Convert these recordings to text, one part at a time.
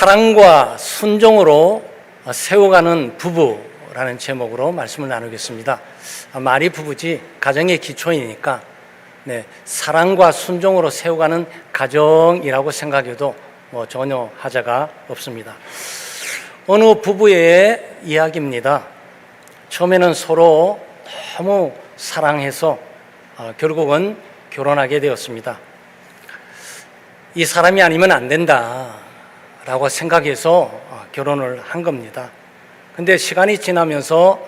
사랑과 순종으로 세워가는 부부라는 제목으로 말씀을 나누겠습니다. 말이 부부지 가정의 기초이니까 사랑과 순종으로 세워가는 가정이라고 생각해도 전혀 하자가 없습니다. 어느 부부의 이야기입니다. 처음에는 서로 너무 사랑해서 결국은 결혼하게 되었습니다. 이 사람이 아니면 안 된다라고 생각해서 결혼을 한 겁니다. 근데 시간이 지나면서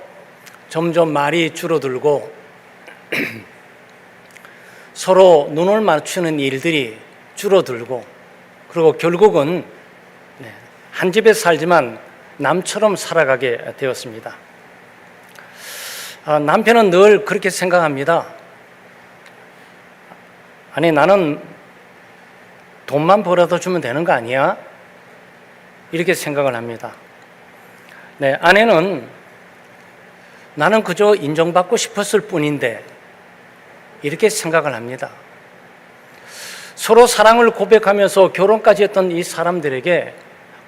점점 말이 줄어들고 서로 눈을 맞추는 일들이 줄어들고, 그리고 결국은 한 집에 살지만 남처럼 살아가게 되었습니다. 남편은 늘 그렇게 생각합니다. 아니, 나는 돈만 벌어다 주면 되는 거 아니야? 이렇게 생각을 합니다. 아내는 나는 그저 인정받고 싶었을 뿐인데 이렇게 생각을 합니다. 서로 사랑을 고백하면서 결혼까지 했던 이 사람들에게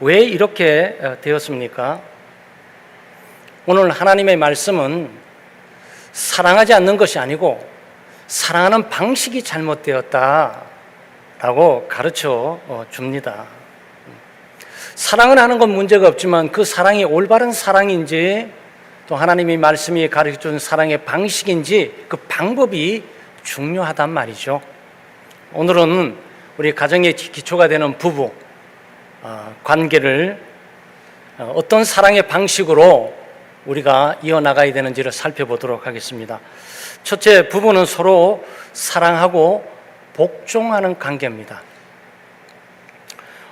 왜 이렇게 되었습니까? 오늘 하나님의 말씀은 사랑하지 않는 것이 아니고 사랑하는 방식이 잘못되었다라고 가르쳐 줍니다. 사랑을 하는 건 문제가 없지만 그 사랑이 올바른 사랑인지, 또 하나님의 말씀이 가르쳐준 사랑의 방식인지 그 방법이 중요하단 말이죠. 오늘은 우리 가정의 기초가 되는 부부 관계를 어떤 사랑의 방식으로 우리가 이어나가야 되는지를 살펴보도록 하겠습니다. 첫째, 부부는 서로 사랑하고 복종하는 관계입니다.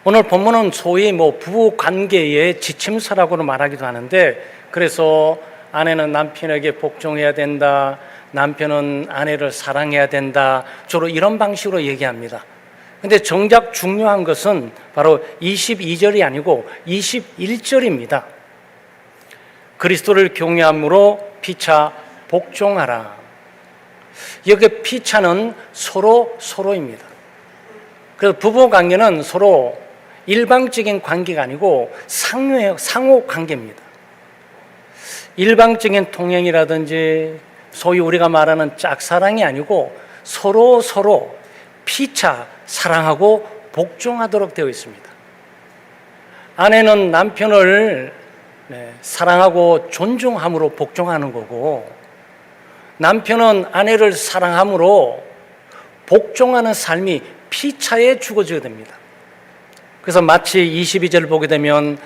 오늘 본문은 소위 부부 관계의 지침서라고는 말하기도 하는데, 그래서 아내는 남편에게 복종해야 된다, 남편은 아내를 사랑해야 된다, 주로 이런 방식으로 얘기합니다. 근데 정작 중요한 것은 바로 22절이 아니고 21절입니다. 그리스도를 경외함으로 피차 복종하라. 여기 피차는 서로입니다. 그래서 부부 관계는 서로 일방적인 관계가 아니고 상호 관계입니다. 일방적인 통행이라든지 소위 우리가 말하는 짝사랑이 아니고 서로 피차 사랑하고 복종하도록 되어 있습니다. 아내는 남편을 사랑하고 존중함으로 복종하는 거고, 남편은 아내를 사랑함으로 복종하는 삶이 피차에 주어져야 됩니다. 그래서 마치 22절을 보게 되면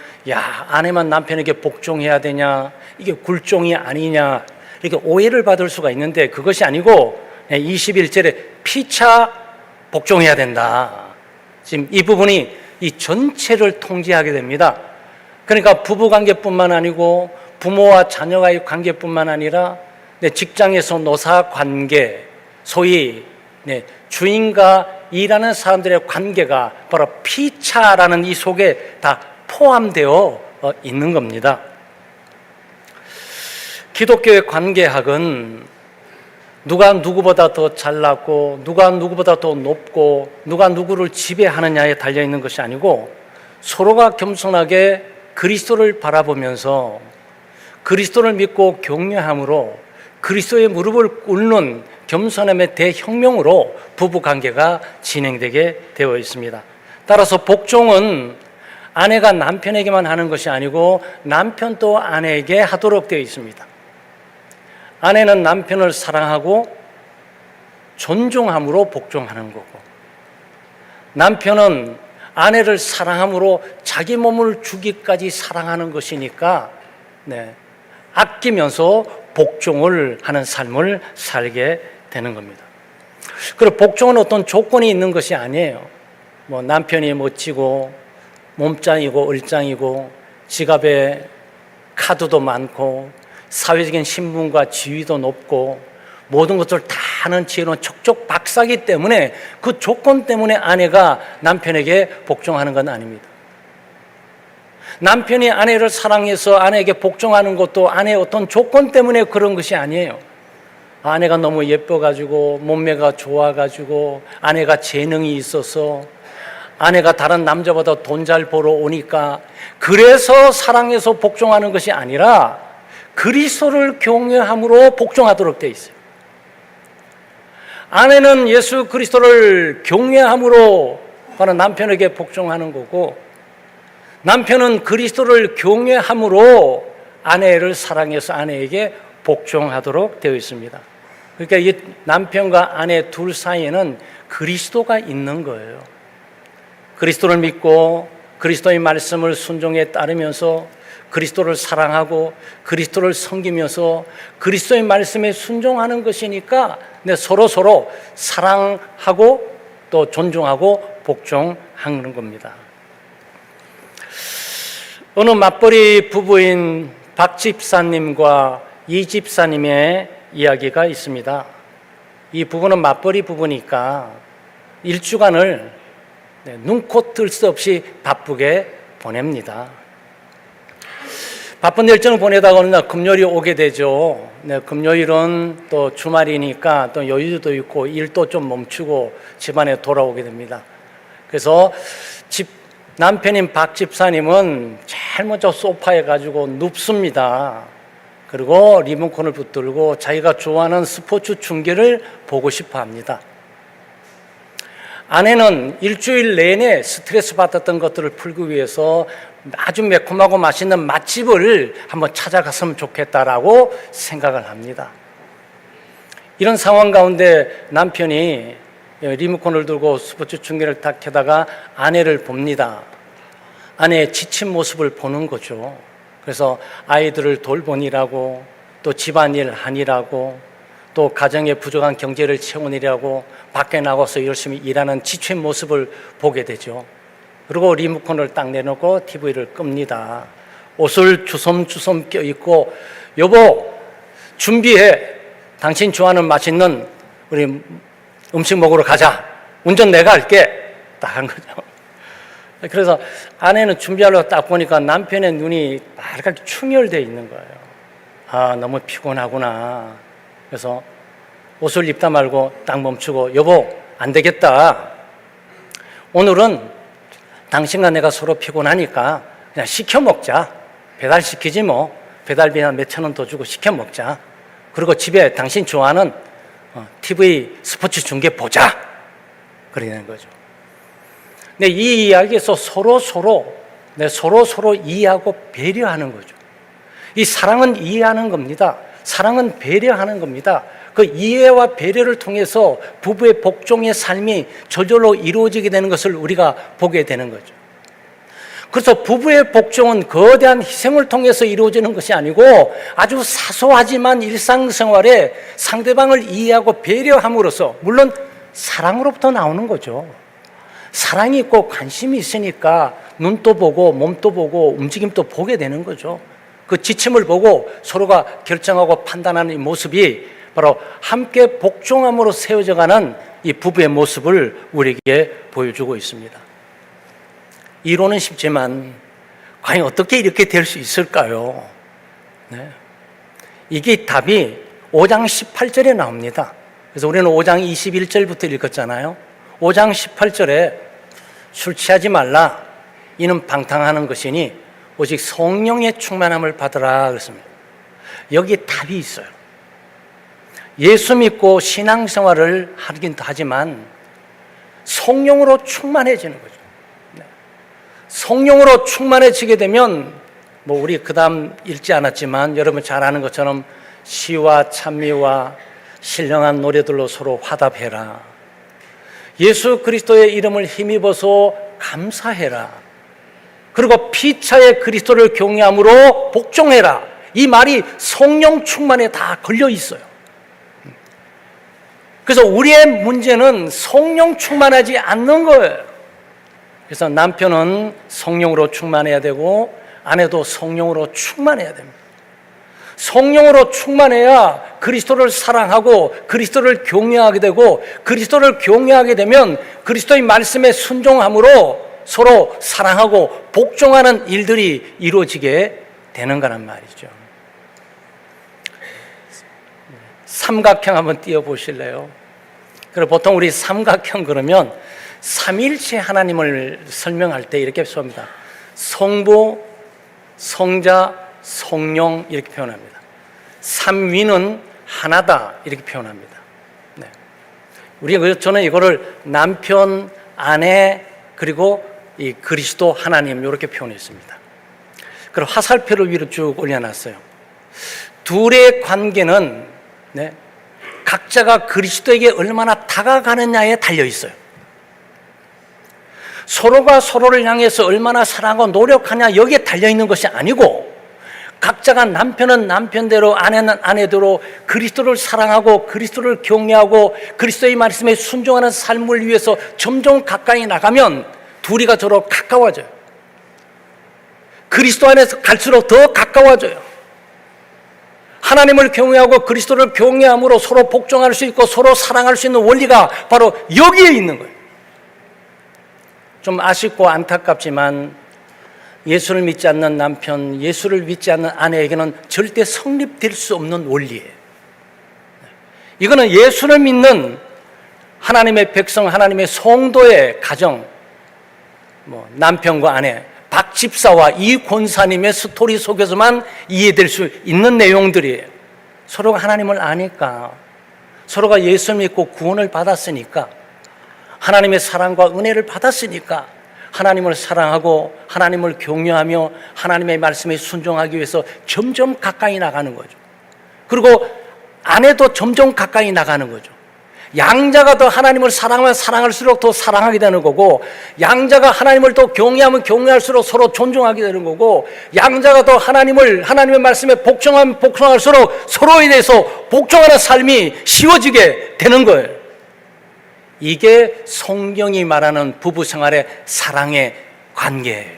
아내만 남편에게 복종해야 되냐, 이게 굴종이 아니냐, 이렇게 오해를 받을 수가 있는데 그것이 아니고 21절에 피차 복종해야 된다. 지금 이 부분이 이 전체를 통제하게 됩니다. 그러니까 부부관계뿐만 아니고 부모와 자녀와의 관계뿐만 아니라 직장에서 노사관계, 소위 주인과 일하는 사람들의 관계가 바로 피차라는 이 속에 다 포함되어 있는 겁니다. 기독교의 관계학은 누가 누구보다 더 잘났고 누가 누구보다 더 높고 누가 누구를 지배하느냐에 달려있는 것이 아니고, 서로가 겸손하게 그리스도를 바라보면서 그리스도를 믿고 경외함으로 그리스도의 무릎을 꿇는 겸손함의 대혁명으로 부부관계가 진행되게 되어 있습니다. 따라서 복종은 아내가 남편에게만 하는 것이 아니고 남편도 아내에게 하도록 되어 있습니다. 아내는 남편을 사랑하고 존중함으로 복종하는 거고, 남편은 아내를 사랑함으로 자기 몸을 주기까지 사랑하는 것이니까 아끼면서 복종을 하는 삶을 살게 되는 겁니다. 그리고 복종은 어떤 조건이 있는 것이 아니에요. 남편이 멋지고 몸짱이고 얼짱이고 지갑에 카드도 많고 사회적인 신분과 지위도 높고 모든 것을 다 하는 지혜로운 척척 박사기 때문에 그 조건 때문에 아내가 남편에게 복종하는 건 아닙니다. 남편이 아내를 사랑해서 아내에게 복종하는 것도 아내의 어떤 조건 때문에 그런 것이 아니에요. 아내가 너무 예뻐가지고 몸매가 좋아가지고 아내가 재능이 있어서 아내가 다른 남자보다 돈 잘 벌어 오니까 그래서 사랑해서 복종하는 것이 아니라 그리스도를 경외함으로 복종하도록 되어 있어요. 아내는 예수 그리스도를 경외함으로 바로 남편에게 복종하는 거고, 남편은 그리스도를 경외함으로 아내를 사랑해서 아내에게 복종하도록 되어 있습니다. 그러니까 이 남편과 아내 둘 사이에는 그리스도가 있는 거예요. 그리스도를 믿고 그리스도의 말씀을 순종에 따르면서 그리스도를 사랑하고 그리스도를 섬기면서 그리스도의 말씀에 순종하는 것이니까 서로 사랑하고 또 존중하고 복종하는 겁니다. 어느 맞벌이 부부인 박 집사님과 이 집사님의 이야기가 있습니다. 이 부부는 맞벌이 부부니까 일주간을 눈코 뜰 수 없이 바쁘게 보냅니다. 바쁜 일정을 보내다가 어느 날 금요일이 오게 되죠. 금요일은 또 주말이니까 또 여유도 있고 일도 좀 멈추고 집안에 돌아오게 됩니다. 그래서 남편인 박 집사님은 제일 먼저 소파에 가지고 눕습니다. 그리고 리모컨을 붙들고 자기가 좋아하는 스포츠 중계를 보고 싶어 합니다. 아내는 일주일 내내 스트레스 받았던 것들을 풀기 위해서 아주 매콤하고 맛있는 맛집을 한번 찾아갔으면 좋겠다라고 생각을 합니다. 이런 상황 가운데 남편이 리모컨을 들고 스포츠 중계를 딱 켜다가 아내를 봅니다. 아내의 지친 모습을 보는 거죠. 그래서 아이들을 돌보니라고, 또 집안일 하니라고, 또 가정의 부족한 경제를 채우느라고 밖에 나가서 열심히 일하는 지친 모습을 보게 되죠. 그리고 리모컨을 딱 내놓고 TV를 끕니다. 옷을 주섬주섬 껴입고, 여보 준비해, 당신 좋아하는 맛있는 우리 음식 먹으러 가자, 운전 내가 할게, 딱 한 거죠. 그래서 아내는 준비하려고 딱 보니까 남편의 눈이 빨갛게 충혈되어 있는 거예요. 아, 너무 피곤하구나. 그래서 옷을 입다 말고 딱 멈추고, 여보 안 되겠다, 오늘은 당신과 내가 서로 피곤하니까 그냥 시켜 먹자, 배달시키지 뭐, 배달비나 몇천 원 더 주고 시켜 먹자, 그리고 집에 당신 좋아하는 TV 스포츠 중계 보자, 그러는 거죠. 근데 이 이야기에서 서로 이해하고 배려하는 거죠. 이 사랑은 이해하는 겁니다. 사랑은 배려하는 겁니다. 그 이해와 배려를 통해서 부부의 복종의 삶이 저절로 이루어지게 되는 것을 우리가 보게 되는 거죠. 그래서 부부의 복종은 거대한 희생을 통해서 이루어지는 것이 아니고 아주 사소하지만 일상생활에 상대방을 이해하고 배려함으로써, 물론 사랑으로부터 나오는 거죠. 사랑이 있고 관심이 있으니까 눈도 보고 몸도 보고 움직임도 보게 되는 거죠. 그 지침을 보고 서로가 결정하고 판단하는 이 모습이 바로 함께 복종함으로 세워져가는 이 부부의 모습을 우리에게 보여주고 있습니다. 이론은 쉽지만 과연 어떻게 이렇게 될 수 있을까요? 네. 이게 답이 5장 18절에 나옵니다. 그래서 우리는 5장 21절부터 읽었잖아요. 5장 18절에 술 취하지 말라, 이는 방탕하는 것이니 오직 성령의 충만함을 받으라 그랬습니다. 여기에 답이 있어요. 예수 믿고 신앙생활을 하긴 하지만 성령으로 충만해지는 거죠. 성령으로 충만해지게 되면 우리 그 다음 읽지 않았지만 여러분 잘 아는 것처럼 시와 찬미와 신령한 노래들로 서로 화답해라, 예수 그리스도의 이름을 힘입어서 감사해라, 그리고 피차의 그리스도를 경외함으로 복종해라, 이 말이 성령 충만에 다 걸려 있어요. 그래서 우리의 문제는 성령 충만하지 않는 거예요. 그래서 남편은 성령으로 충만해야 되고 아내도 성령으로 충만해야 됩니다. 성령으로 충만해야 그리스도를 사랑하고 그리스도를 경외하게 되고, 그리스도를 경외하게 되면 그리스도의 말씀에 순종함으로 서로 사랑하고 복종하는 일들이 이루어지게 되는 거란 말이죠. 삼각형 한번 띄워 보실래요? 그리고 보통 우리 삼각형 그러면 삼위일체 하나님을 설명할 때 이렇게 표현합니다. 성부, 성자, 성령 이렇게 표현합니다. 삼위는 하나다 이렇게 표현합니다. 저는 이거를 남편, 아내, 그리고 이 그리스도 하나님 이렇게 표현했습니다. 그리고 화살표를 위로 쭉 올려놨어요. 둘의 관계는 각자가 그리스도에게 얼마나 다가가느냐에 달려 있어요. 서로가 서로를 향해서 얼마나 사랑하고 노력하냐 여기에 달려 있는 것이 아니고, 각자가 남편은 남편대로 아내는 아내대로 그리스도를 사랑하고 그리스도를 경외하고 그리스도의 말씀에 순종하는 삶을 위해서 점점 가까이 나가면 둘이가 서로 가까워져요. 그리스도 안에서 갈수록 더 가까워져요. 하나님을 경외하고 그리스도를 경외함으로 서로 복종할 수 있고 서로 사랑할 수 있는 원리가 바로 여기에 있는 거예요. 좀 아쉽고 안타깝지만 예수를 믿지 않는 남편, 예수를 믿지 않는 아내에게는 절대 성립될 수 없는 원리예요. 이거는 예수를 믿는 하나님의 백성, 하나님의 성도의 가정, 남편과 아내, 박 집사와 이 권사님의 스토리 속에서만 이해될 수 있는 내용들이에요. 서로가 하나님을 아니까, 서로가 예수 믿고 구원을 받았으니까, 하나님의 사랑과 은혜를 받았으니까 하나님을 사랑하고 하나님을 경외하며 하나님의 말씀에 순종하기 위해서 점점 가까이 나가는 거죠. 그리고 아내도 점점 가까이 나가는 거죠. 양자가 더 하나님을 사랑하면 사랑할수록 더 사랑하게 되는 거고, 양자가 하나님을 더 경외하면 경외할수록 서로 존중하게 되는 거고, 양자가 더 하나님의 말씀에 복종하면 복종할수록 서로에 대해서 복종하는 삶이 쉬워지게 되는 거예요. 이게 성경이 말하는 부부 생활의 사랑의 관계예요.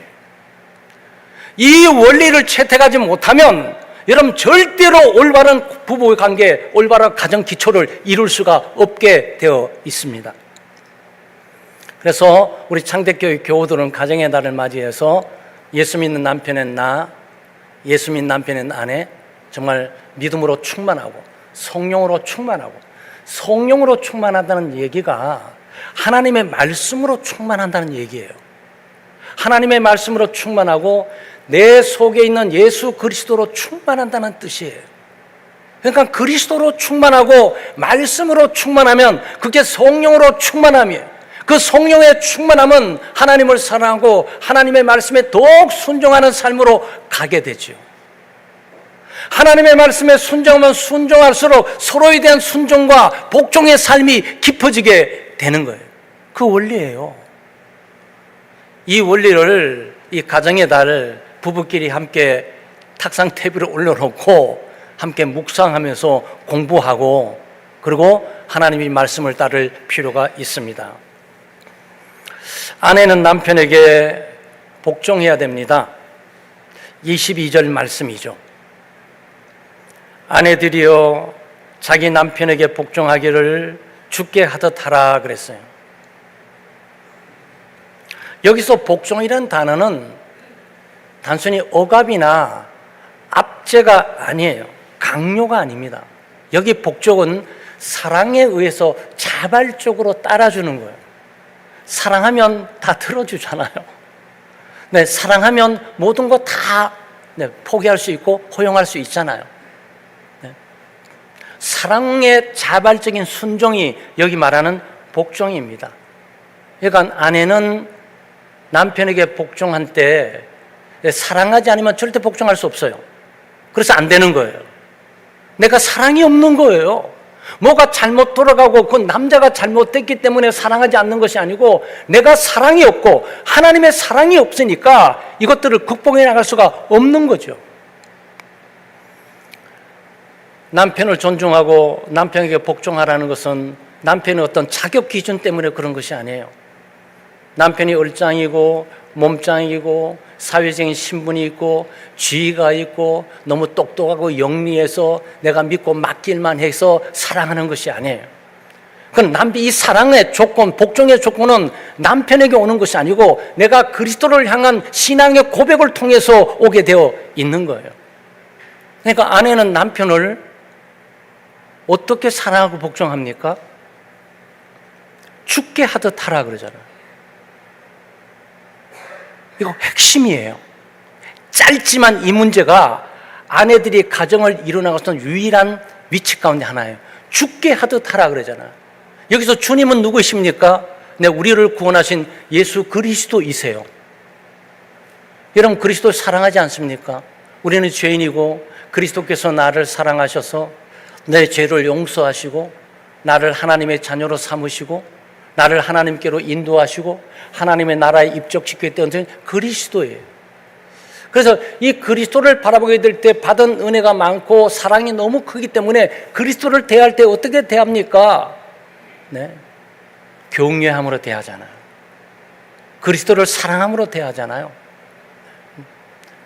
이 원리를 채택하지 못하면 여러분 절대로 올바른 부부 관계, 올바른 가정 기초를 이룰 수가 없게 되어 있습니다. 그래서 우리 창대교회 교우들은 가정의 날을 맞이해서 예수 믿는 남편의 나, 예수 믿는 남편의 아내, 정말 믿음으로 충만하고 성령으로 충만하고, 성령으로 충만한다는 얘기가 하나님의 말씀으로 충만한다는 얘기예요. 하나님의 말씀으로 충만하고 내 속에 있는 예수 그리스도로 충만한다는 뜻이에요. 그러니까 그리스도로 충만하고 말씀으로 충만하면 그게 성령으로 충만함이에요. 그 성령의 충만함은 하나님을 사랑하고 하나님의 말씀에 더욱 순종하는 삶으로 가게 되죠. 하나님의 말씀에 순종하면 순종할수록 서로에 대한 순종과 복종의 삶이 깊어지게 되는 거예요. 그 원리예요. 이 원리를, 이 가정의 달 부부끼리 함께 탁상 테이블에 올려놓고 함께 묵상하면서 공부하고, 그리고 하나님의 말씀을 따를 필요가 있습니다. 아내는 남편에게 복종해야 됩니다. 22절 말씀이죠. 아내들이여 자기 남편에게 복종하기를 주께 하듯 하라 그랬어요. 여기서 복종이라는 단어는 단순히 억압이나 압제가 아니에요. 강요가 아닙니다. 여기 복종은 사랑에 의해서 자발적으로 따라주는 거예요. 사랑하면 다 들어주잖아요. 사랑하면 모든 거 다 포기할 수 있고 허용할 수 있잖아요. 사랑의 자발적인 순종이 여기 말하는 복종입니다. 그러니까 아내는 남편에게 복종할 때 사랑하지 않으면 절대 복종할 수 없어요. 그래서 안 되는 거예요. 내가 사랑이 없는 거예요. 뭐가 잘못 돌아가고 그 남자가 잘못됐기 때문에 사랑하지 않는 것이 아니고, 내가 사랑이 없고 하나님의 사랑이 없으니까 이것들을 극복해 나갈 수가 없는 거죠. 남편을 존중하고 남편에게 복종하라는 것은 남편의 어떤 자격 기준 때문에 그런 것이 아니에요. 남편이 얼짱이고 몸짱이고 사회적인 신분이 있고 지위가 있고 너무 똑똑하고 영리해서 내가 믿고 맡길만 해서 사랑하는 것이 아니에요. 그건 이 사랑의 조건, 복종의 조건은 남편에게 오는 것이 아니고 내가 그리스도를 향한 신앙의 고백을 통해서 오게 되어 있는 거예요. 그러니까 아내는 남편을 어떻게 사랑하고 복종합니까? 죽게 하듯 하라 그러잖아요. 이거 핵심이에요. 짧지만 이 문제가 아내들이 가정을 이루나가는 유일한 위치 가운데 하나예요. 죽게 하듯 하라 그러잖아요. 여기서 주님은 누구십니까? 네, 우리를 구원하신 예수 그리스도이세요. 여러분, 그리스도 사랑하지 않습니까? 우리는 죄인이고 그리스도께서 나를 사랑하셔서 내 죄를 용서하시고 나를 하나님의 자녀로 삼으시고 나를 하나님께로 인도하시고 하나님의 나라에 입적시켰던 그리스도예요. 그래서 이 그리스도를 바라보게 될 때 받은 은혜가 많고 사랑이 너무 크기 때문에 그리스도를 대할 때 어떻게 대합니까? 네, 경외함으로 대하잖아요. 그리스도를 사랑함으로 대하잖아요.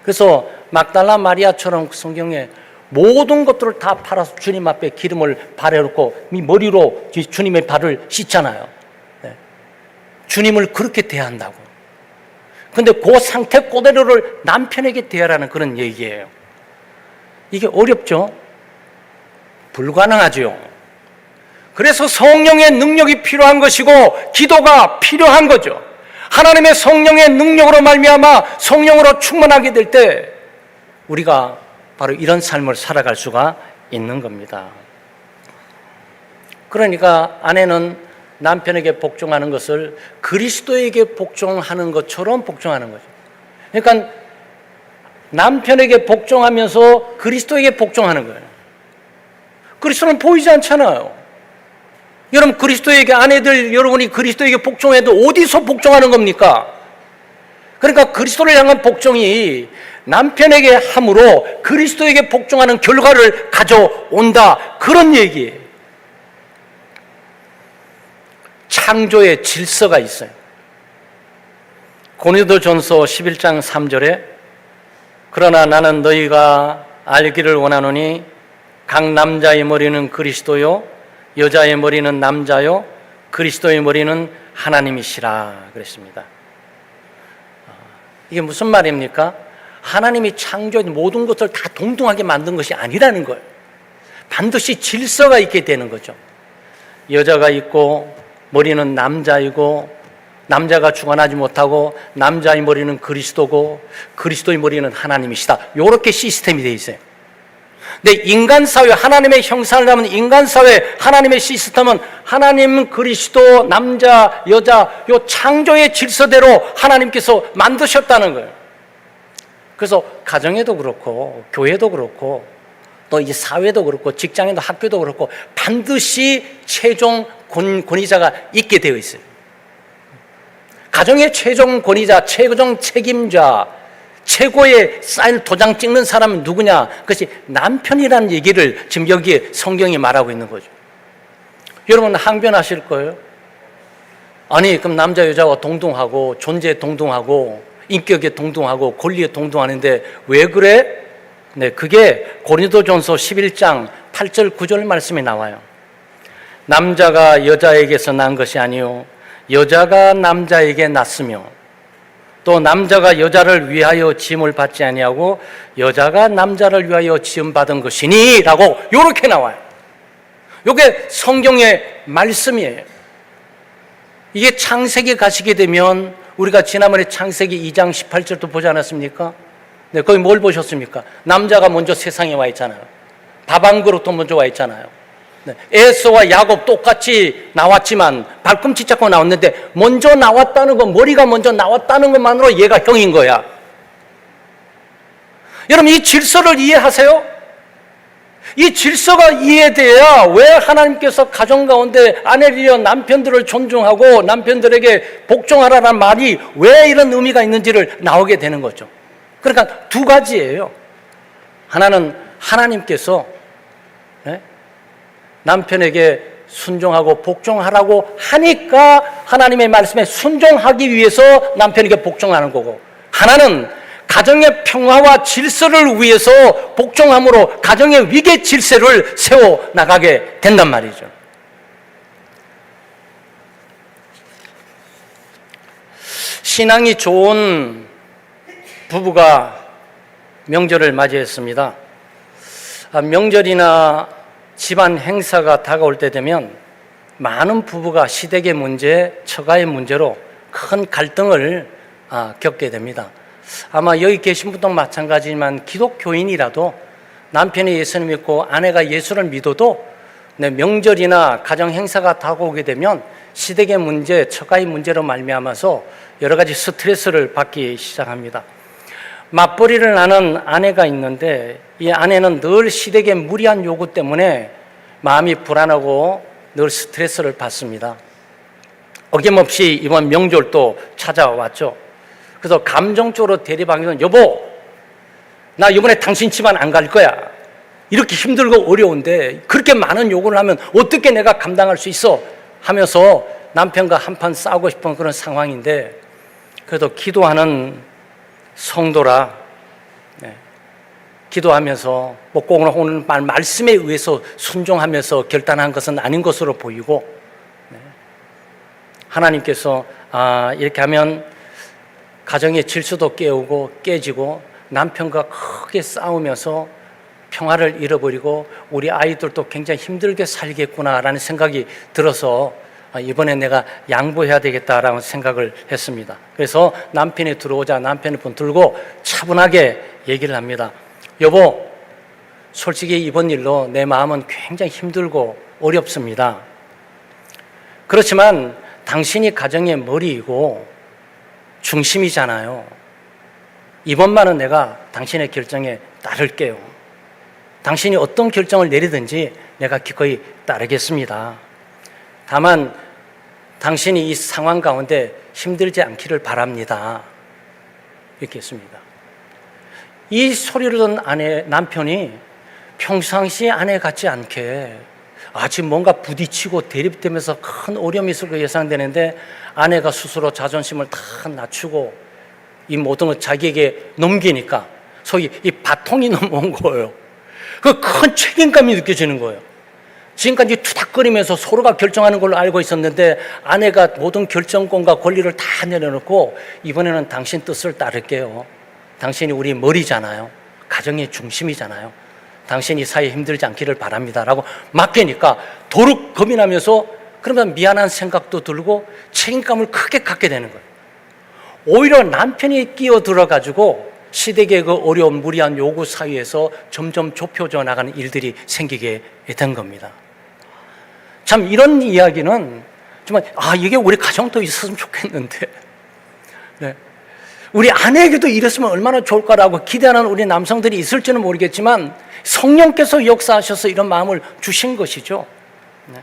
그래서 막달라 마리아처럼 성경에 모든 것들을 다 팔아서 주님 앞에 기름을 바래놓고 머리로 주님의 발을 씻잖아요. 네. 주님을 그렇게 대한다고. 근데 그 상태 그대로를 남편에게 대하라는 그런 얘기예요. 이게 어렵죠? 불가능하죠. 그래서 성령의 능력이 필요한 것이고 기도가 필요한 거죠. 하나님의 성령의 능력으로 말미암아 성령으로 충만하게 될 때 우리가 바로 이런 삶을 살아갈 수가 있는 겁니다. 그러니까 아내는 남편에게 복종하는 것을 그리스도에게 복종하는 것처럼 복종하는 거죠. 그러니까 남편에게 복종하면서 그리스도에게 복종하는 거예요. 그리스도는 보이지 않잖아요. 여러분, 그리스도에게 아내들 여러분이 그리스도에게 복종해도 어디서 복종하는 겁니까? 그러니까 그리스도를 향한 복종이 남편에게 함으로 그리스도에게 복종하는 결과를 가져온다, 그런 얘기예요. 창조의 질서가 있어요. 고린도전서 11장 3절에 그러나 나는 너희가 알기를 원하노니 각 남자의 머리는 그리스도요 여자의 머리는 남자요 그리스도의 머리는 하나님이시라 그랬습니다. 이게 무슨 말입니까? 하나님이 창조한 모든 것을 다 동등하게 만든 것이 아니라는 거예요. 반드시 질서가 있게 되는 거죠. 여자가 있고 머리는 남자이고 남자가 주관하지 못하고 남자의 머리는 그리스도고 그리스도의 머리는 하나님이시다. 이렇게 시스템이 되어 있어요. 근데 인간사회, 하나님의 형상을 담은 인간사회, 하나님의 시스템은 하나님, 그리스도, 남자, 여자, 요 창조의 질서대로 하나님께서 만드셨다는 거예요. 그래서 가정에도 그렇고 교회도 그렇고 또 이 사회도 그렇고 직장에도 학교도 그렇고 반드시 최종 권위자가 있게 되어 있어요. 가정의 최종 권위자, 최종 책임자, 최고의 사인 도장 찍는 사람은 누구냐? 그것이 남편이라는 얘기를 지금 여기에 성경이 말하고 있는 거죠. 여러분 항변하실 거예요. 아니 그럼 남자 여자와 동등하고 존재에 동등하고 인격에 동등하고 권리에 동등하는데 왜 그래? 네, 그게 고린도전서 11장 8절 9절 말씀이 나와요. 남자가 여자에게서 난 것이 아니요 여자가 남자에게 났으며 또 남자가 여자를 위하여 지음을 받지 아니하고 여자가 남자를 위하여 지음 받은 것이니 라고 이렇게 나와요. 이게 성경의 말씀이에요. 이게 창세기 가시게 되면 우리가 지난번에 창세기 2장 18절도 보지 않았습니까? 네, 거기 뭘 보셨습니까? 남자가 먼저 세상에 와 있잖아요. 밥 한 그릇도 먼저 와 있잖아요. 네, 에서와 야곱 똑같이 나왔지만 발꿈치 잡고 나왔는데 먼저 나왔다는 건 머리가 먼저 나왔다는 것만으로 얘가 형인 거야. 여러분 이 질서를 이해하세요? 이 질서가 이해돼야 왜 하나님께서 가정 가운데 아내들이여 남편들을 존중하고 남편들에게 복종하라는 말이 왜 이런 의미가 있는지를 나오게 되는 거죠. 그러니까 두 가지예요. 하나는 하나님께서 남편에게 순종하고 복종하라고 하니까 하나님의 말씀에 순종하기 위해서 남편에게 복종하는 거고, 하나는 가정의 평화와 질서를 위해서 복종함으로 가정의 위계 질서를 세워 나가게 된단 말이죠. 신앙이 좋은 부부가 명절을 맞이했습니다. 명절이나 집안 행사가 다가올 때 되면 많은 부부가 시댁의 문제, 처가의 문제로 큰 갈등을 겪게 됩니다. 아마 여기 계신 분도 마찬가지지만 기독교인이라도 남편이 예수를 믿고 아내가 예수를 믿어도 명절이나 가정 행사가 다가오게 되면 시댁의 문제, 처가의 문제로 말미암아서 여러 가지 스트레스를 받기 시작합니다. 맞벌이를 하는 아내가 있는데 이 아내는 늘 시댁의 무리한 요구 때문에 마음이 불안하고 늘 스트레스를 받습니다. 어김없이 이번 명절도 찾아왔죠. 그래서 감정적으로 대립하기는 여보, 나 이번에 당신 집안 안 갈 거야. 이렇게 힘들고 어려운데 그렇게 많은 요구를 하면 어떻게 내가 감당할 수 있어? 하면서 남편과 한판 싸우고 싶은 그런 상황인데 그래도 기도하는 성도라 기도하면서 꼭 오늘 말씀에 의해서 순종하면서 결단한 것은 아닌 것으로 보이고 하나님께서 이렇게 하면 가정의 질서도 깨지고 남편과 크게 싸우면서 평화를 잃어버리고 우리 아이들도 굉장히 힘들게 살겠구나라는 생각이 들어서 이번에 내가 양보해야 되겠다라는 생각을 했습니다. 그래서 남편이 들어오자 남편을 붙들고 차분하게 얘기를 합니다. 여보, 솔직히 이번 일로 내 마음은 굉장히 힘들고 어렵습니다. 그렇지만 당신이 가정의 머리이고 중심이잖아요. 이번만은 내가 당신의 결정에 따를게요. 당신이 어떤 결정을 내리든지 내가 기꺼이 따르겠습니다. 다만 당신이 이 상황 가운데 힘들지 않기를 바랍니다. 이렇게 했습니다. 이 소리를 듣는 남편이 평상시 아내 같지 않게 지금 뭔가 부딪히고 대립되면서 큰 어려움이 있을 거 예상되는데 아내가 스스로 자존심을 다 낮추고 이 모든 걸 자기에게 넘기니까 소위 이 바통이 넘어온 거예요. 그 큰 책임감이 느껴지는 거예요. 지금까지 투닥거리면서 서로가 결정하는 걸로 알고 있었는데 아내가 모든 결정권과 권리를 다 내려놓고 이번에는 당신 뜻을 따를게요. 당신이 우리 머리잖아요. 가정의 중심이잖아요. 당신이 사이에 힘들지 않기를 바랍니다. 라고 맡기니까 도룩 겁이 나면서 그러면 미안한 생각도 들고 책임감을 크게 갖게 되는 거예요. 오히려 남편이 끼어들어가지고 시댁의 그 어려운 무리한 요구 사이에서 점점 좁혀져 나가는 일들이 생기게 된 겁니다. 참 이런 이야기는 정말 이게 우리 가정도 있었으면 좋겠는데 네. 우리 아내에게도 이랬으면 얼마나 좋을까라고 기대하는 우리 남성들이 있을지는 모르겠지만 성령께서 역사하셔서 이런 마음을 주신 것이죠. 네.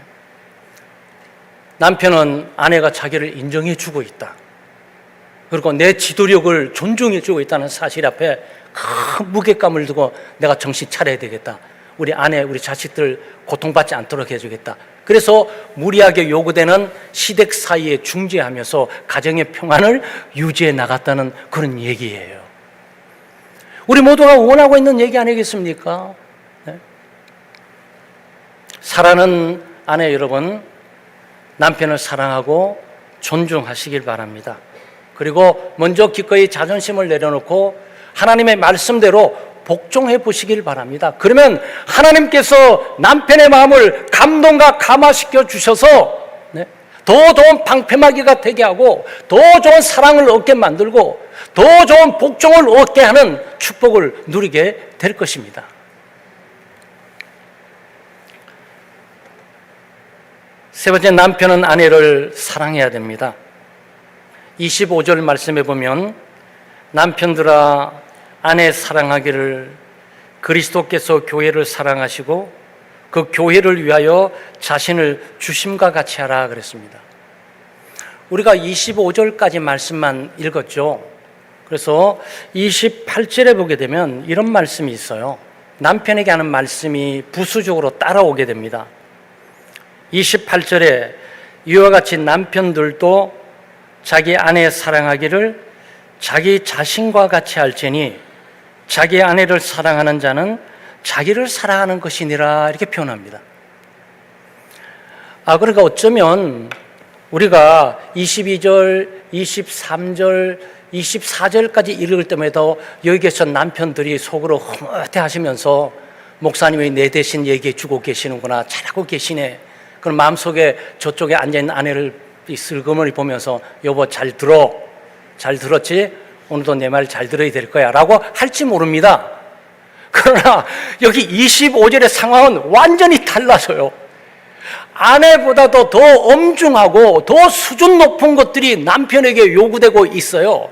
남편은 아내가 자기를 인정해 주고 있다. 그리고 내 지도력을 존중해 주고 있다는 사실 앞에 큰 무게감을 두고 내가 정신 차려야 되겠다. 우리 아내, 우리 자식들 고통받지 않도록 해주겠다. 그래서 무리하게 요구되는 시댁 사이에 중재하면서 가정의 평안을 유지해 나갔다는 그런 얘기예요. 우리 모두가 원하고 있는 얘기 아니겠습니까? 네? 사랑하는 아내 여러분, 남편을 사랑하고 존중하시길 바랍니다. 그리고 먼저 기꺼이 자존심을 내려놓고 하나님의 말씀대로 복종해 보시길 바랍니다. 그러면 하나님께서 남편의 마음을 감동과 감화시켜 주셔서 더 좋은 방패막이가 되게 하고 더 좋은 사랑을 얻게 만들고 더 좋은 복종을 얻게 하는 축복을 누리게 될 것입니다. 세 번째, 남편은 아내를 사랑해야 됩니다. 25절 말씀에 보면 남편들아 아내 사랑하기를 그리스도께서 교회를 사랑하시고 그 교회를 위하여 자신을 주심과 같이 하라 그랬습니다. 우리가 25절까지 말씀만 읽었죠. 그래서 28절에 보게 되면 이런 말씀이 있어요. 남편에게 하는 말씀이 부수적으로 따라오게 됩니다. 28절에 이와 같이 남편들도 자기 아내 사랑하기를 자기 자신과 같이 할지니 자기 아내를 사랑하는 자는 자기를 사랑하는 것이니라 이렇게 표현합니다. 그러니까 어쩌면 우리가 22절, 23절, 24절까지 읽을 때마다 여기 계신 남편들이 속으로 흐뭇해 하시면서 목사님이 내 대신 얘기해 주고 계시는구나, 잘하고 계시네, 그럼 마음속에 저쪽에 앉아있는 아내를 이 슬그머니 보면서 여보 잘 들어, 잘 들었지? 오늘도 내 말 잘 들어야 될 거야 라고 할지 모릅니다. 그러나 여기 25절의 상황은 완전히 달라서요. 아내보다도 더 엄중하고 더 수준 높은 것들이 남편에게 요구되고 있어요.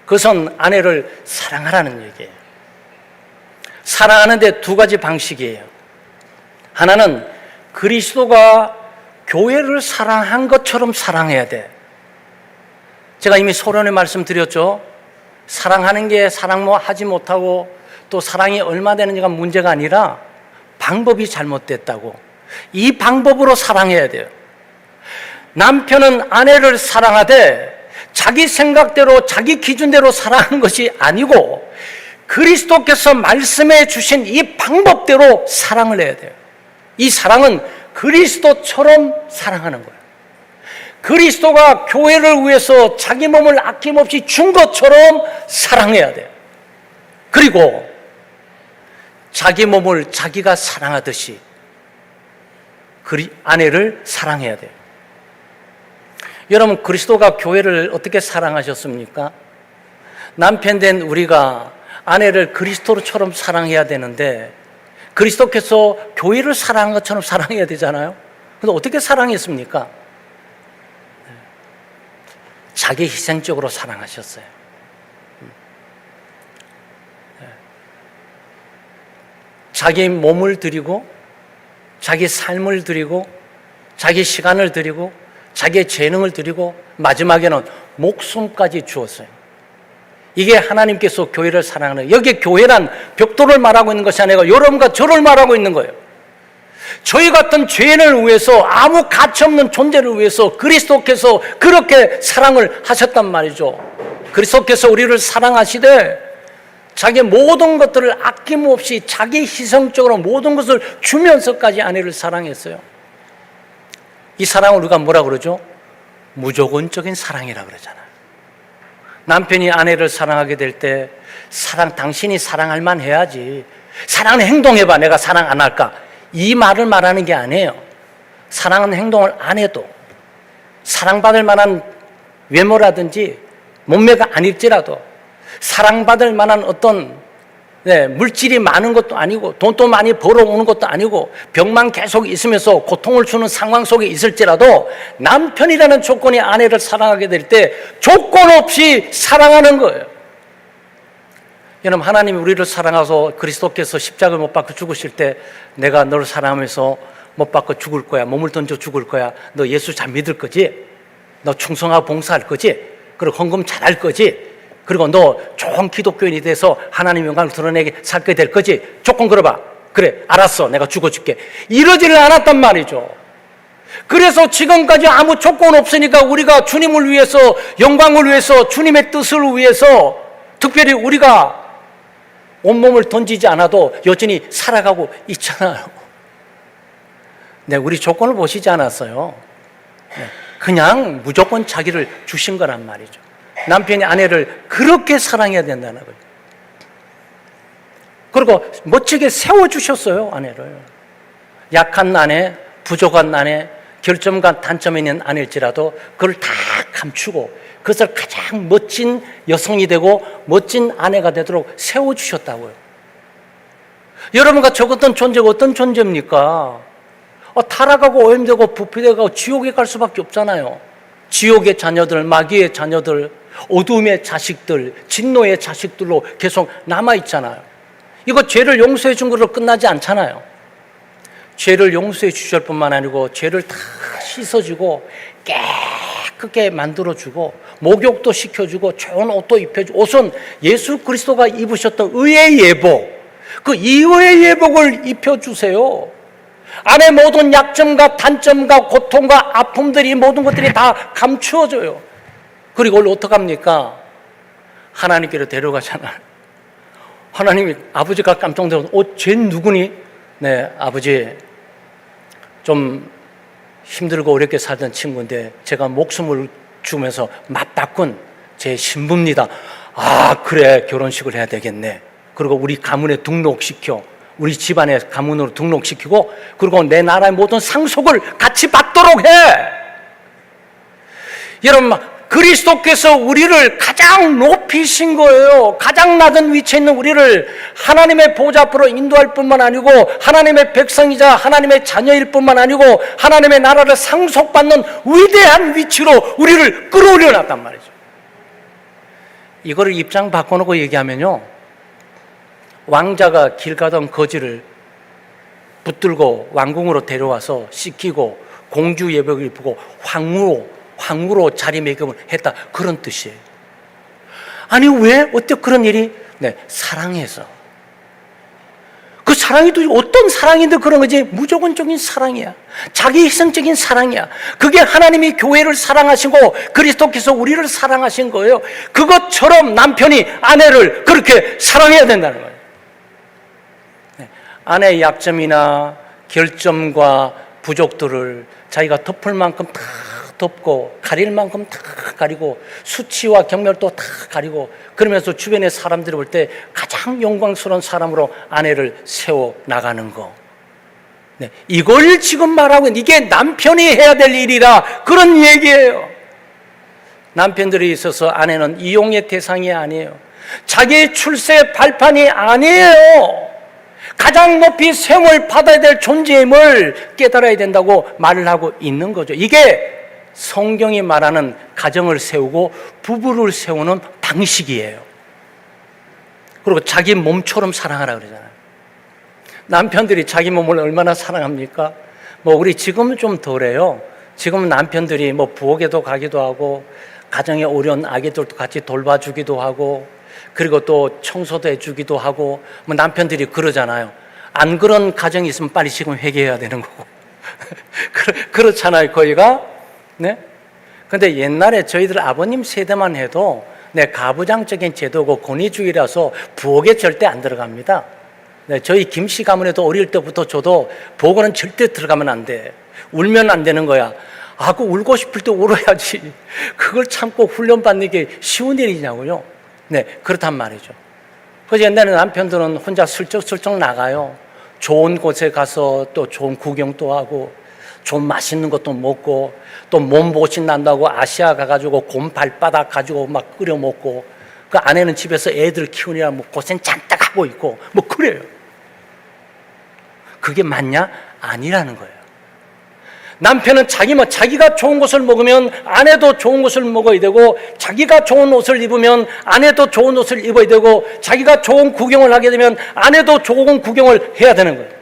그것은 아내를 사랑하라는 얘기예요. 사랑하는데 두 가지 방식이에요. 하나는 그리스도가 교회를 사랑한 것처럼 사랑해야 돼. 제가 이미 소련에 말씀드렸죠. 사랑하는 게 사랑 뭐 하지 못하고 또 사랑이 얼마 되는지가 문제가 아니라 방법이 잘못됐다고. 이 방법으로 사랑해야 돼요. 남편은 아내를 사랑하되 자기 생각대로 자기 기준대로 사랑하는 것이 아니고 그리스도께서 말씀해 주신 이 방법대로 사랑을 해야 돼요. 이 사랑은 그리스도처럼 사랑하는 거예요. 그리스도가 교회를 위해서 자기 몸을 아낌없이 준 것처럼 사랑해야 돼요. 그리고 자기 몸을 자기가 사랑하듯이 아내를 사랑해야 돼요. 여러분, 그리스도가 교회를 어떻게 사랑하셨습니까? 남편 된 우리가 아내를 그리스도처럼 사랑해야 되는데 그리스도께서 교회를 사랑한 것처럼 사랑해야 되잖아요. 그런데 어떻게 사랑했습니까? 자기 희생적으로 사랑하셨어요. 자기 몸을 드리고 자기 삶을 드리고 자기 시간을 드리고 자기의 재능을 드리고 마지막에는 목숨까지 주었어요. 이게 하나님께서 교회를 사랑하는, 여기에 교회란 벽돌을 말하고 있는 것이 아니라 여러분과 저를 말하고 있는 거예요. 저희 같은 죄인을 위해서, 아무 가치없는 존재를 위해서 그리스도께서 그렇게 사랑을 하셨단 말이죠. 그리스도께서 우리를 사랑하시되 자기 모든 것들을 아낌없이 자기 희생적으로 모든 것을 주면서까지 아내를 사랑했어요. 이 사랑을 우리가 뭐라 그러죠? 무조건적인 사랑이라 그러잖아요. 남편이 아내를 사랑하게 될 때 당신이 사랑할 만 해야지, 사랑은 행동해봐, 내가 사랑 안 할까, 이 말을 말하는 게 아니에요. 사랑은 행동을 안 해도 사랑받을 만한 외모라든지 몸매가 아닐지라도 사랑받을 만한 어떤 물질이 많은 것도 아니고 돈도 많이 벌어오는 것도 아니고 병만 계속 있으면서 고통을 주는 상황 속에 있을지라도 남편이라는 조건이 아내를 사랑하게 될 때 조건 없이 사랑하는 거예요. 여러분, 하나님이 우리를 사랑하셔서 그리스도께서 십자가를 못 박혀 죽으실 때 내가 너를 사랑하면서 못 박혀 죽을 거야, 몸을 던져 죽을 거야, 너 예수 잘 믿을 거지? 너 충성하고 봉사할 거지? 그리고 헌금 잘할 거지? 그리고 너 좋은 기독교인이 돼서 하나님의 영광을 드러내게 살게 될 거지? 조건 걸어봐. 그래, 알았어, 내가 죽어줄게. 이러지를 않았단 말이죠. 그래서 지금까지 아무 조건 없으니까 우리가 주님을 위해서, 영광을 위해서, 주님의 뜻을 위해서 특별히 우리가 온몸을 던지지 않아도 여전히 살아가고 있잖아요. 우리 조건을 보시지 않았어요. 그냥 무조건 자기를 주신 거란 말이죠. 남편이 아내를 그렇게 사랑해야 된다는 거예요. 그리고 멋지게 세워주셨어요, 아내를. 약한 아내, 부족한 아내, 결점과 단점이 있는 아내일지라도 그걸 다 감추고 그것을 가장 멋진 여성이 되고 멋진 아내가 되도록 세워주셨다고요. 여러분과 저 같은 존재가 어떤 존재입니까? 타락하고 오염되고 부패되고 지옥에 갈 수밖에 없잖아요. 지옥의 자녀들, 마귀의 자녀들, 어둠의 자식들, 진노의 자식들로 계속 남아있잖아요. 이거 죄를 용서해 준 것으로 끝나지 않잖아요. 죄를 용서해 주실 뿐만 아니고 죄를 다 씻어주고 깨끗하게 만들어주고 목욕도 시켜주고 좋은 옷도 입혀주고, 옷은 예수 그리스도가 입으셨던 의의 예복, 그 이의의 예복을 입혀주세요. 안에 모든 약점과 단점과 고통과 아픔들이, 모든 것들이 다 감추어져요. 그리고 원래 어떡합니까? 하나님께로 데려가잖아요. 하나님이, 아버지가 깜짝 놀라서 쟤 누구니? 네, 아버지 좀 힘들고 어렵게 살던 친구인데 제가 목숨을 주면서 맞바꾼 제 신부입니다. 아, 그래, 결혼식을 해야 되겠네. 그리고 우리 가문에 등록시켜 우리 집안의 가문으로 등록시키고 그리고 내 나라의 모든 상속을 같이 받도록 해. 여러분, 그리스도께서 우리를 가장 높이신 거예요. 가장 낮은 위치에 있는 우리를 하나님의 보좌 앞으로 인도할 뿐만 아니고 하나님의 백성이자 하나님의 자녀일 뿐만 아니고 하나님의 나라를 상속받는 위대한 위치로 우리를 끌어올려 놨단 말이죠. 이거를 입장 바꿔놓고 얘기하면요, 왕자가 길 가던 거지를 붙들고 왕궁으로 데려와서 씻기고 공주 예복을 입히고 황후로 자리매김을 했다, 그런 뜻이에요. 아니 왜? 어떻게 그런 일이? 네, 사랑해서. 그 사랑이 또 어떤 사랑인데 그런 거지? 무조건적인 사랑이야. 자기 희생적인 사랑이야. 그게 하나님이 교회를 사랑하시고 그리스도께서 우리를 사랑하신 거예요. 그것처럼 남편이 아내를 그렇게 사랑해야 된다는 거예요. 네, 아내의 약점이나 결점과 부족들을 자기가 덮을 만큼 다 덮고 가릴 만큼 다 가리고 수치와 경멸도 다 가리고 그러면서 주변의 사람들이 볼 때 가장 영광스러운 사람으로 아내를 세워나가는 거. 네, 이걸 지금 말하고 있는, 이게 남편이 해야 될 일이라 그런 얘기예요. 남편들이 있어서 아내는 이용의 대상이 아니에요. 자기의 출세 발판이 아니에요. 가장 높이 세움을 받아야 될 존재임을 깨달아야 된다고 말을 하고 있는 거죠. 이게 성경이 말하는 가정을 세우고 부부를 세우는 방식이에요. 그리고 자기 몸처럼 사랑하라 그러잖아요. 남편들이 자기 몸을 얼마나 사랑합니까? 우리 지금은 좀 덜해요. 지금은 남편들이 부엌에도 가기도 하고 가정에 어려운 아기들도 같이 돌봐주기도 하고 그리고 또 청소도 해주기도 하고 남편들이 그러잖아요. 안 그런 가정이 있으면 빨리 지금 회개해야 되는 거고 그렇잖아요, 거기가. 네? 근데 옛날에 저희들 아버님 세대만 해도 가부장적인 제도고 권위주의라서 부엌에 절대 안 들어갑니다. 네, 저희 김씨 가문에도 어릴 때부터 저도 부엌은 절대 들어가면 안 돼. 울면 안 되는 거야. 그 울고 싶을 때 울어야지. 그걸 참고 훈련받는 게 쉬운 일이냐고요. 네, 그렇단 말이죠. 그래서 옛날에 남편들은 혼자 슬쩍슬쩍 나가요. 좋은 곳에 가서 또 좋은 구경도 하고 좀 맛있는 것도 먹고 또 몸보신 난다고 아시아 가가지고 곰 발바닥 가지고 막 끓여 먹고 그 아내는 집에서 애들 키우느라 고생 잔뜩 하고 있고 그래요. 그게 맞냐? 아니라는 거예요. 남편은 자기가 좋은 것을 먹으면 아내도 좋은 것을 먹어야 되고 자기가 좋은 옷을 입으면 아내도 좋은 옷을 입어야 되고 자기가 좋은 구경을 하게 되면 아내도 좋은 구경을 해야 되는 거예요.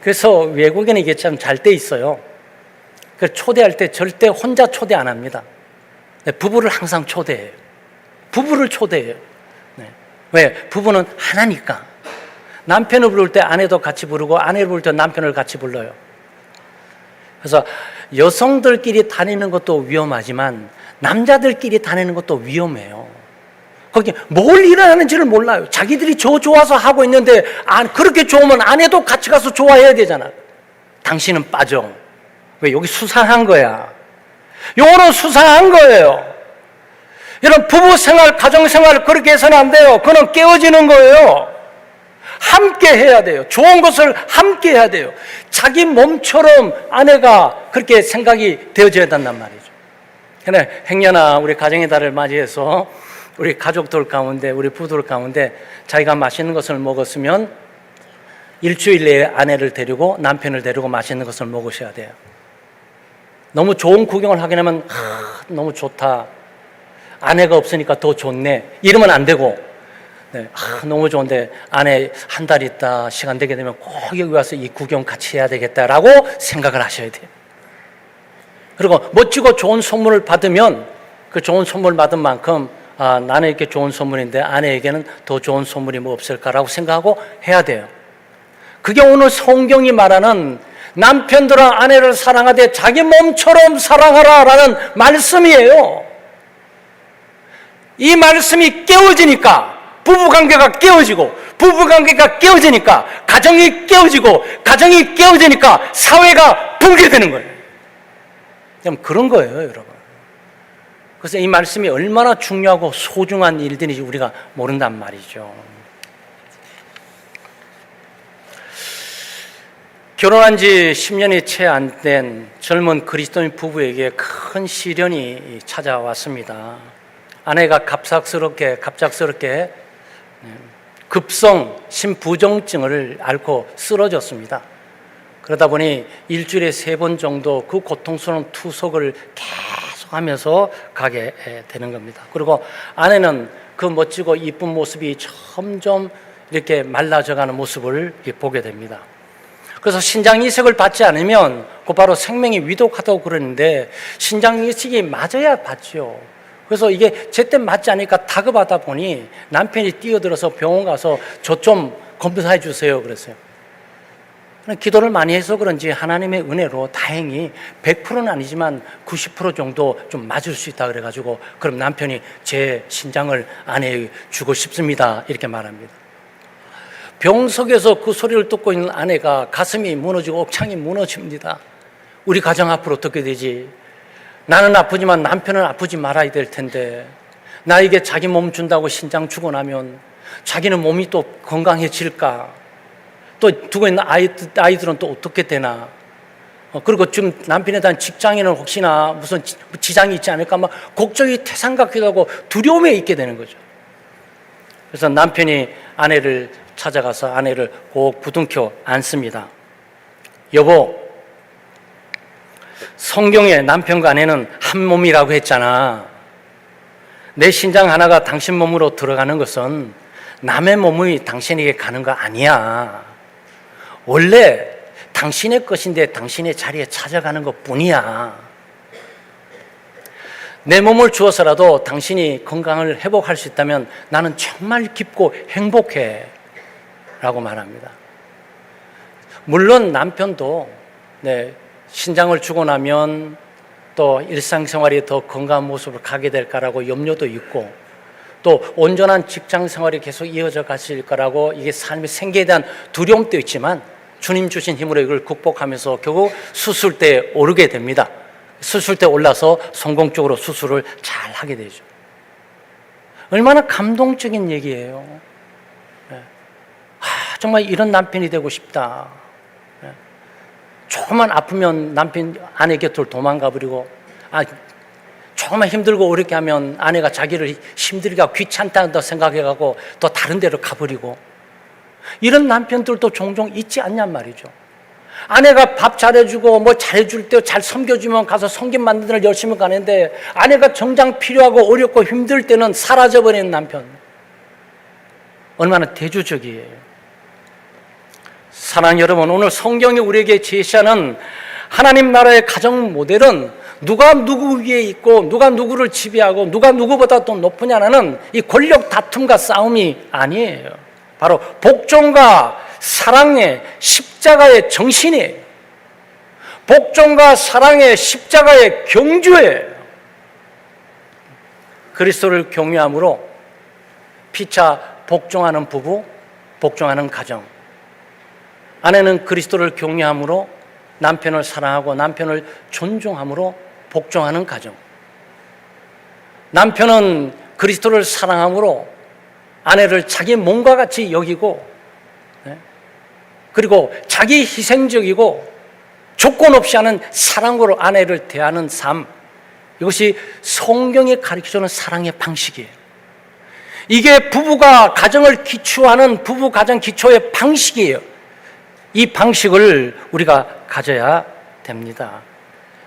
그래서 외국에는 이게 참 잘 돼 있어요. 초대할 때 절대 혼자 초대 안 합니다. 부부를 항상 초대해요. 부부를 초대해요. 왜? 부부는 하나니까. 남편을 부를 때 아내도 같이 부르고 아내를 부를 때 남편을 같이 불러요. 그래서 여성들끼리 다니는 것도 위험하지만 남자들끼리 다니는 것도 위험해요. 거기 뭘 일하는지를 몰라요. 자기들이 좋아서 하고 있는데 그렇게 좋으면 아내도 같이 가서 좋아해야 되잖아. 당신은 빠져. 왜? 여기 수상한 거야. 요거는 수상한 거예요. 여러분, 부부생활, 가정생활 그렇게 해서는 안 돼요. 그건 깨어지는 거예요. 함께 해야 돼요. 좋은 것을 함께 해야 돼요. 자기 몸처럼 아내가 그렇게 생각이 되어져야 된단 말이죠. 근데 행여나 우리 가정의 달을 맞이해서 우리 가족들 가운데, 우리 부부들 가운데 자기가 맛있는 것을 먹었으면 일주일 내에 아내를 데리고 남편을 데리고 맛있는 것을 먹으셔야 돼요. 너무 좋은 구경을 하게 되면 너무 좋다. 아내가 없으니까 더 좋네. 이러면 안 되고 너무 좋은데 아내 한 달 있다 시간 되게 되면 꼭 여기 와서 이 구경 같이 해야 되겠다라고 생각을 하셔야 돼요. 그리고 멋지고 좋은 선물을 받으면 그 좋은 선물 받은 만큼 나는 이렇게 좋은 선물인데 아내에게는 더 좋은 선물이 뭐 없을까라고 생각하고 해야 돼요. 그게 오늘 성경이 말하는 남편들은 아내를 사랑하되 자기 몸처럼 사랑하라라는 말씀이에요. 이 말씀이 깨어지니까 부부관계가 깨어지고 부부관계가 깨어지니까 가정이 깨어지고 가정이 깨어지니까 사회가 붕괴되는 거예요. 그런 거예요, 여러분. 그래서 이 말씀이 얼마나 중요하고 소중한 일들인지 우리가 모른단 말이죠. 결혼한 지 10년이 채 안 된 젊은 그리스도인 부부에게 큰 시련이 찾아왔습니다. 아내가 갑작스럽게 급성 심부정증을 앓고 쓰러졌습니다. 그러다 보니 일주일에 3번 정도 그 고통스러운 투석을 계속하면서 가게 되는 겁니다. 그리고 아내는 그 멋지고 이쁜 모습이 점점 이렇게 말라져가는 모습을 보게 됩니다. 그래서 신장 이식을 받지 않으면 곧바로 생명이 위독하다고 그러는데 신장 이식이 맞아야 받죠. 그래서 이게 제때 맞지 않으니까 다급하다 보니 남편이 뛰어들어서 병원 가서 저 좀 검사해 주세요 그랬어요. 기도를 많이 해서 그런지 하나님의 은혜로 다행히 100%는 아니지만 90% 정도 좀 맞을 수 있다 그래가지고 그럼 남편이 제 신장을 아내에게 주고 싶습니다 이렇게 말합니다. 병석에서 그 소리를 듣고 있는 아내가 가슴이 무너지고 옥창이 무너집니다. 우리 가정 앞으로 어떻게 되지? 나는 아프지만 남편은 아프지 말아야 될 텐데 나에게 자기 몸 준다고 신장 주고 나면 자기는 몸이 또 건강해질까? 또 두고 있는 아이들은 또 어떻게 되나? 그리고 지금 남편에 대한 직장에는 혹시나 무슨 지장이 있지 않을까? 막 걱정이 태산같기도 하고 두려움에 있게 되는 거죠. 그래서 남편이 아내를 찾아가서 아내를 꼭 부둥켜 안습니다. 여보, 성경에 남편과 아내는 한 몸이라고 했잖아. 내 신장 하나가 당신 몸으로 들어가는 것은 남의 몸이 당신에게 가는 거 아니야. 원래 당신의 것인데 당신의 자리에 찾아가는 것 뿐이야. 내 몸을 주어서라도 당신이 건강을 회복할 수 있다면 나는 정말 기쁘고 행복해 라고 말합니다. 물론 남편도 신장을 주고 나면 또 일상생활이 더 건강한 모습으로 가게 될까라고 염려도 있고 또 온전한 직장생활이 계속 이어져 가실 거라고 이게 삶의 생계에 대한 두려움도 있지만 주님 주신 힘으로 이걸 극복하면서 결국 수술대에 오르게 됩니다. 수술대 올라서 성공적으로 수술을 잘 하게 되죠. 얼마나 감동적인 얘기예요. 정말 이런 남편이 되고 싶다. 조금만 아프면 남편 아내 곁으로 도망가 버리고 조금만 힘들고 어렵게 하면 아내가 자기를 힘들게 하고 귀찮다고 생각해가고 또 다른 데로 가버리고 이런 남편들도 종종 있지 않냔 말이죠. 아내가 밥 잘해주고 뭐 잘해줄 때 잘 섬겨주면 가서 섬김 만드는 데를 열심히 가는데 아내가 정작 필요하고 어렵고 힘들 때는 사라져버리는 남편. 얼마나 대조적이에요. 사랑하는 여러분, 오늘 성경이 우리에게 제시하는 하나님 나라의 가정 모델은 누가 누구 위에 있고 누가 누구를 지배하고 누가 누구보다 더 높으냐는 이 권력 다툼과 싸움이 아니에요. 바로 복종과 사랑의 십자가의 정신이에요. 복종과 사랑의 십자가의 경주예요. 그리스도를 경외함으로 피차 복종하는 부부, 복종하는 가정. 아내는 그리스도를 경외함으로 남편을 사랑하고 남편을 존중함으로 복종하는 가정. 남편은 그리스도를 사랑함으로 아내를 자기 몸과 같이 여기고 그리고 자기 희생적이고 조건 없이 하는 사랑으로 아내를 대하는 삶. 이것이 성경이 가르쳐주는 사랑의 방식이에요. 이게 부부가 가정을 기초하는 부부 가정 기초의 방식이에요. 이 방식을 우리가 가져야 됩니다.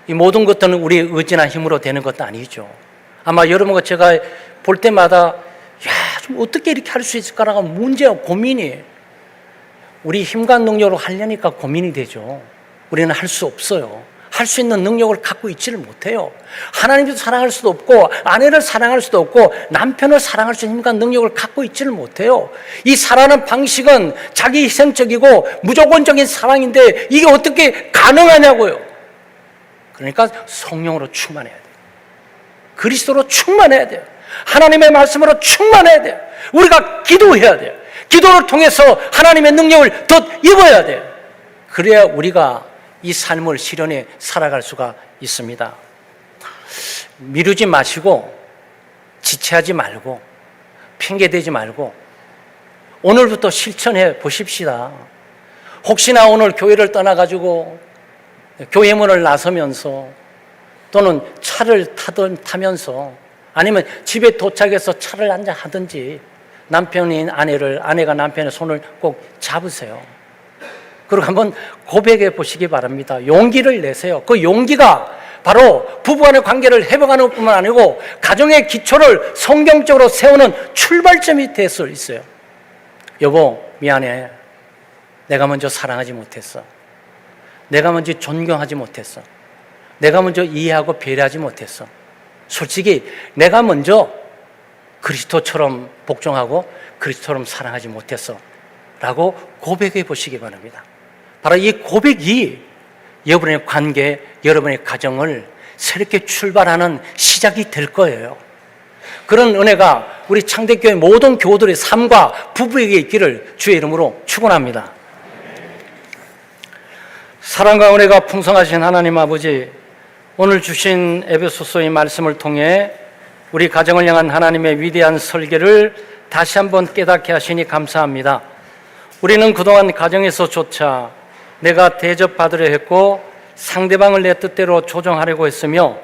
이 모든 것들은 우리의 의지나 힘으로 되는 것도 아니죠. 아마 여러분과 제가 볼 때마다 좀 어떻게 이렇게 할 수 있을까라고 문제와 고민이 우리 힘과 능력으로 하려니까 고민이 되죠. 우리는 할 수 없어요. 할 수 있는 능력을 갖고 있지를 못해요. 하나님도 사랑할 수도 없고 아내를 사랑할 수도 없고 남편을 사랑할 수 있는 힘과 능력을 갖고 있지를 못해요. 이 사랑하는 방식은 자기 희생적이고 무조건적인 사랑인데 이게 어떻게 가능하냐고요. 그러니까 성령으로 충만해야 돼요. 그리스도로 충만해야 돼요. 하나님의 말씀으로 충만해야 돼요. 우리가 기도해야 돼요. 기도를 통해서 하나님의 능력을 더 입어야 돼요. 그래야 우리가 이 삶을 실현해 살아갈 수가 있습니다. 미루지 마시고 지체하지 말고 핑계대지 말고 오늘부터 실천해 보십시다. 혹시나 오늘 교회를 떠나가지고 교회 문을 나서면서 또는 차를 타면서 아니면 집에 도착해서 차를 한잔 하든지 남편이 아내가 남편의 손을 꼭 잡으세요. 그리고 한번 고백해 보시기 바랍니다. 용기를 내세요. 그 용기가 바로 부부간의 관계를 회복하는 것뿐만 아니고 가정의 기초를 성경적으로 세우는 출발점이 될 수 있어요. 여보, 미안해. 내가 먼저 사랑하지 못했어. 내가 먼저 존경하지 못했어. 내가 먼저 이해하고 배려하지 못했어. 솔직히 내가 먼저 그리스도처럼 복종하고 그리스도처럼 사랑하지 못했어 라고 고백해 보시기 바랍니다. 바로 이 고백이 여러분의 관계, 여러분의 가정을 새롭게 출발하는 시작이 될 거예요. 그런 은혜가 우리 창대교회 모든 교우들의 삶과 부부에게 있기를 주의 이름으로 축원합니다. 사랑과 은혜가 풍성하신 하나님 아버지, 오늘 주신 에베소서의 말씀을 통해 우리 가정을 향한 하나님의 위대한 설계를 다시 한번 깨닫게 하시니 감사합니다. 우리는 그동안 가정에서조차 내가 대접받으려 했고 상대방을 내 뜻대로 조정하려고 했으며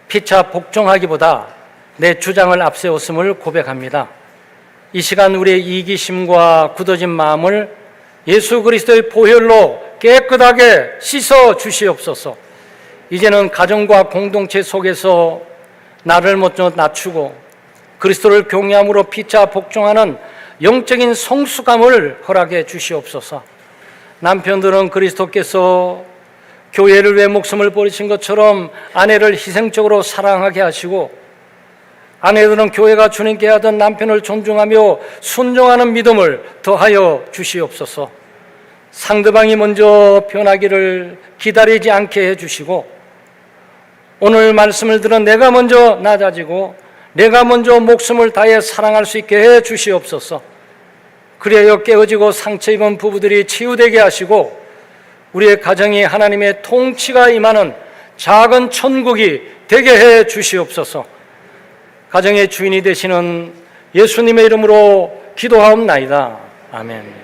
피차 복종하기보다 내 주장을 앞세웠음을 고백합니다. 이 시간 우리의 이기심과 굳어진 마음을 예수 그리스도의 보혈로 깨끗하게 씻어 주시옵소서. 이제는 가정과 공동체 속에서 나를 먼저 낮추고 그리스도를 경외함으로 피차 복종하는 영적인 성숙함을 허락해 주시옵소서. 남편들은 그리스도께서 교회를 위해 목숨을 버리신 것처럼 아내를 희생적으로 사랑하게 하시고, 아내들은 교회가 주님께 하던 남편을 존중하며 순종하는 믿음을 더하여 주시옵소서. 상대방이 먼저 변하기를 기다리지 않게 해주시고, 오늘 말씀을 들은 내가 먼저 낮아지고 내가 먼저 목숨을 다해 사랑할 수 있게 해 주시옵소서. 그리하여 깨어지고 상처 입은 부부들이 치유되게 하시고 우리의 가정이 하나님의 통치가 임하는 작은 천국이 되게 해 주시옵소서. 가정의 주인이 되시는 예수님의 이름으로 기도하옵나이다. 아멘.